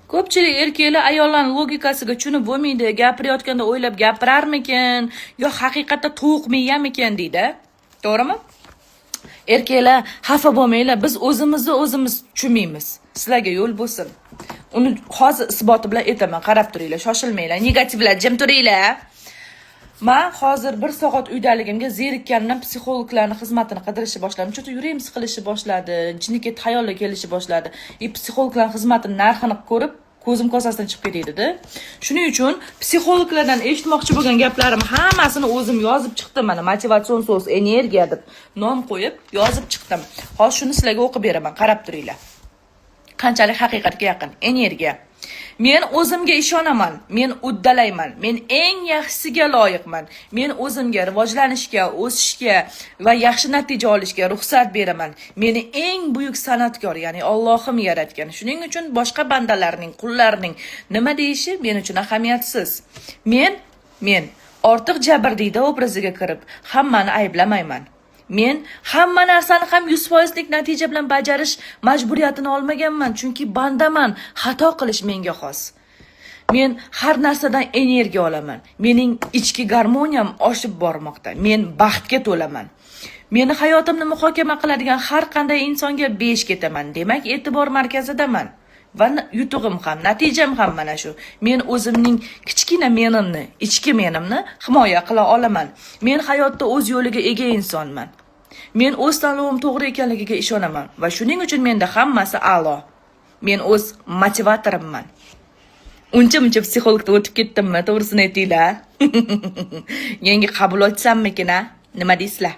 Ko'pchilik erkaklar ayollarning logikasiga tushunib bo'lmaydi, gapirayotganda o'ylab gapirarmikin, yo haqiqatda tovuq miyamikin deydi. To'g'rimi? Erkaklar xafa bo'lmanglar, biz o'zimizni o'zimiz tushunmaymiz. Sizlarga yo'l bo'lsin. Uni hozir isboti bilan aytaman, qarab turinglar, shoshilmanglar, negativlar jim turinglar. Men hozir 1 soat uydaligimga zerikkanimdan psixologlarning xizmatini qidirishni boshladim. Chunki yuragim siqilishi boshladi, jinniket xayollar kelishi boshladi. Psixologlarning xizmatining narxini ko'rib, ko'zim kosasidan chiqib ketdi. Shuning uchun psixologlardan eshitmoqchi bo'lgan gaplarim hammasini o'zim yozib chiqdim. Mana motivatsion so'z, energiya deb nom qo'yib yozib chiqdim. Hozir shuni sizlarga o'qib beraman, qarab turinglar. Qanchalik haqiqatga yaqin energiya. Men o'zimga ishonaman, men uddalayman, men eng yaxshisiga loyiqman. Men o'zimga rivojlanishga, o'sishga va yaxshi natija olishga ruxsat beraman. Meni eng buyuk san'atkor, ya'ni Allohim yaratgan. Shuning uchun boshqa bandalarning, qullarning nima deyishi men uchun ahamiyatsiz. Men ortiq jabrdiyda obraziga kirib, hammani ayblamayman. Men hamma narsani ham 100% natija bilan bajarish majburiyatini olmaganman, chunki bandaman, xato qilish menga xos. Men har narsadan energiya olaman. Mening ichki garmoniyam oshib bormoqda. Men baxtga to'laman. Meni hayotimni muhokama qiladigan har qanday insonga besh ketaman. Demak, e'tibor markazidaman. Va yutug'im ham, natijam ham mana shu. Men o'zimning kichkina menimni, ichki menimni himoya qila olaman. Men hayotda o'z yo'liga ega insonman. Men o'z tanlovim to'g'ri ekanligiga ishonaman va shuning uchun menda hammasi a'lo. Men o'z motivatorimman. Uncha psixologdan o'tib ketdimmi, to'g'risini aytinglar. Yangi qabul ochsammikin-a? Nima deysizlar?